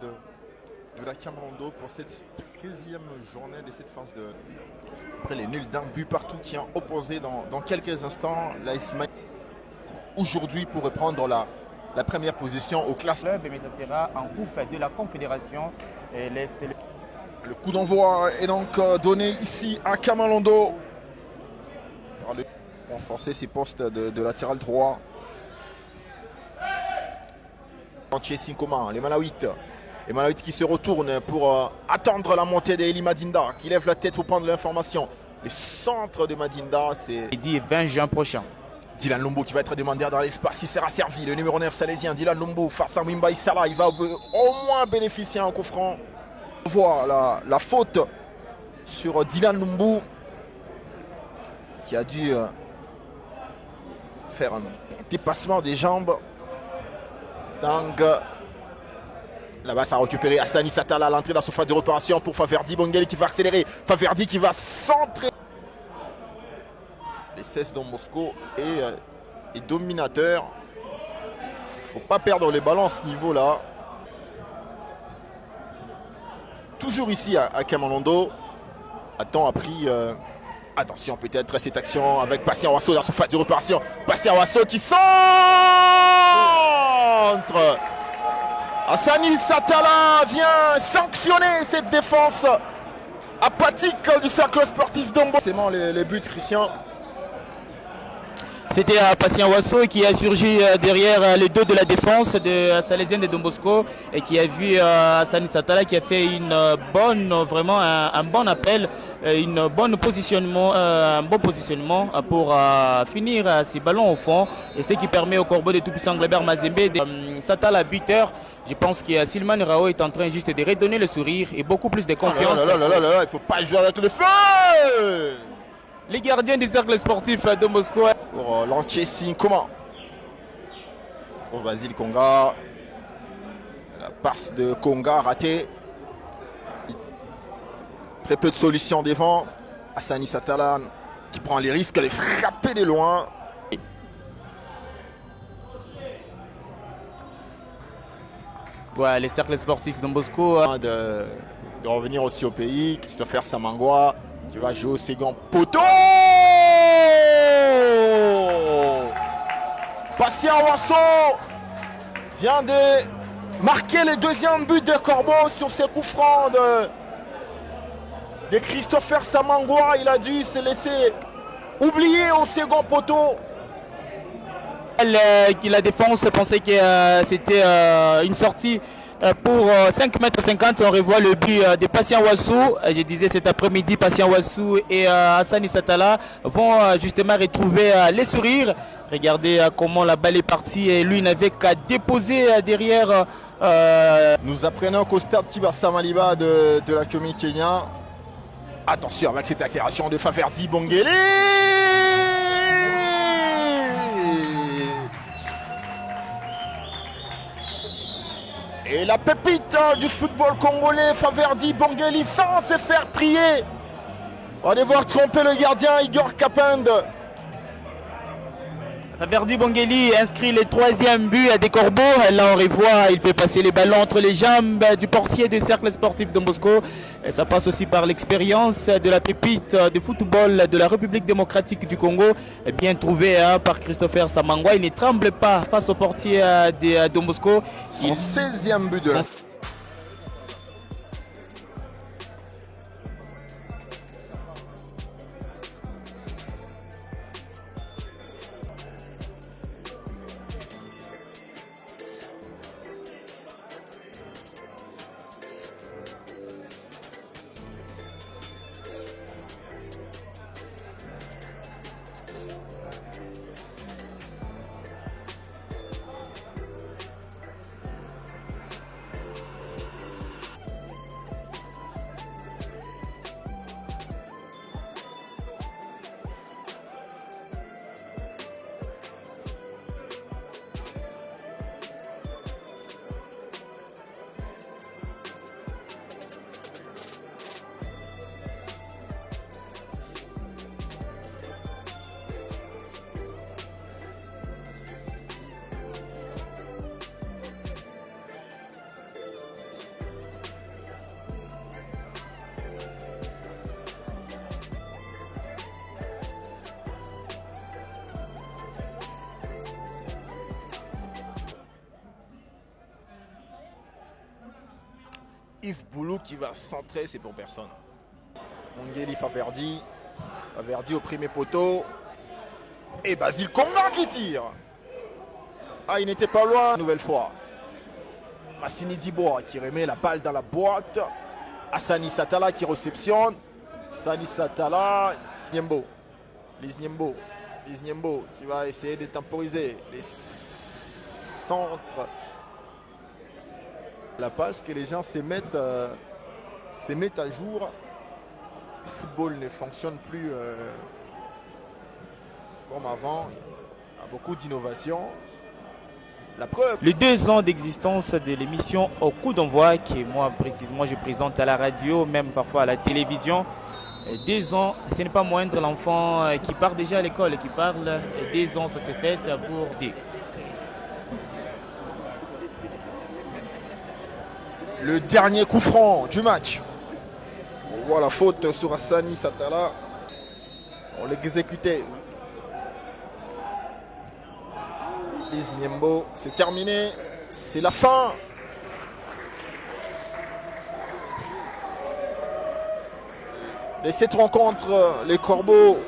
de la Camerondo pour cette 13e journée de cette phase de... Après les nuls d'un but partout qui ont opposé dans quelques instants, l'AS Maï aujourd'hui pourrait prendre la première position au classement. Mais ça sera en coupe de la Confédération. Et le coup d'envoi est donc donné ici à Camerondo. Renforcer ses postes de latéral droit. Les Malawites. Les Malawites qui se retournent pour attendre la montée d'Eli Madinda, qui lève la tête pour prendre l'information. Le centre de Madinda, c'est... Il dit 20 juin prochain. Dylan Lumbu qui va être demandé dans l'espace, il sera servi. Le numéro 9 salésien, Dylan Lumbu, face à Wimba Issala, il va au moins bénéficier en coup franc. On voit la faute sur Dylan Lumbu, qui a dû faire un dépassement des jambes. Donc, là-bas, ça a récupéré Hassani Satala à l'entrée de la surface de réparation pour Faverdi Bongeli qui va accélérer. Faverdi qui va centrer. Les 16 Don Bosco est dominateur. Faut pas perdre les ballons à ce niveau-là. Toujours ici à Camerondo. Attends, a pris... attention peut-être cette action avec Patient Wasso dans la surface de réparation. Patient Wasso qui centre. Hassani Satala vient sanctionner cette défense apathique du cercle sportif d'Ombo. C'est les buts, Christian. C'était Patient Wasso qui a surgi derrière les deux de la défense de Salésienne de Don Bosco et qui a vu Hassani Satala qui a fait une bonne, vraiment un bon appel, un bon positionnement pour finir ces ballons au fond, et ce qui permet au corbeau de tout-puissant Glebert Mazembe de Satala buteur. Je pense que Silman Rao est en train juste de redonner le sourire et beaucoup plus de confiance. Il ne faut pas jouer avec le feu. Les gardiens du cercle sportif de Moscou. Pour Lanchesi, comment pour Basile Konga. La passe de Konga ratée. Très peu de solutions devant. Hassani Satala qui prend les risques de frapper de loin. Ouais, les cercles sportifs de Moscou. De revenir aussi au pays. Christopher Samangwa qui va jouer au second poteau. Patient Wasso vient de marquer le deuxième but de Corbeau sur ses coups francs de Christopher Samangwa. Il a dû se laisser oublier au second poteau. La défense pensait que c'était une sortie pour 5,50 m. On revoit le but de Patient Wassou. Je disais cet après-midi, Patient Wassou et Hassani Satala vont justement retrouver les sourires. Regardez comment la balle est partie et lui n'avait qu'à déposer derrière. Nous apprenons qu'au stade Kibasa Maliba de la commune Kenya. Attention avec cette accélération de Faverdi Bongeli. Et la pépite du football congolais, Faverdi Bongeli, sans se faire prier. On va devoir tromper le gardien Igor Kapend. Faverdi Bongeli inscrit le troisième but à des Corbeaux. Là on revoit, il fait passer les ballons entre les jambes du portier du cercle sportif de Moscou. Et ça passe aussi par l'expérience de la pépite de football de la République démocratique du Congo, bien trouvé par Christopher Samangwa. Il ne tremble pas face au portier de Moscou. Son 16e but de la... Yves Boulou qui va centrer, c'est pour personne. Mongeli Faverdi. Faverdi au premier poteau. Et Basile Konga qui tire. Ah, il n'était pas loin, nouvelle fois. Massini Dibois qui remet la balle dans la boîte. Hassani Satala qui réceptionne. Sani Satala. Niembo. Liz Niembo qui va essayer de temporiser les centres. La page que les gens se mettent à jour. Le football ne fonctionne plus comme avant. Il y a beaucoup d'innovations. La preuve. Les 2 ans d'existence de l'émission Au coup d'envoi, qui moi précisément je présente à la radio, même parfois à la télévision. 2 ans, ce n'est pas moindre, l'enfant qui part déjà à l'école, qui parle. 2 ans, ça s'est fait pour dire. Le dernier coup franc du match. On voit la faute sur Hassani Satala. On l'exécutait. Liz Niembo, c'est terminé. C'est la fin. Et cette rencontre, les Corbeaux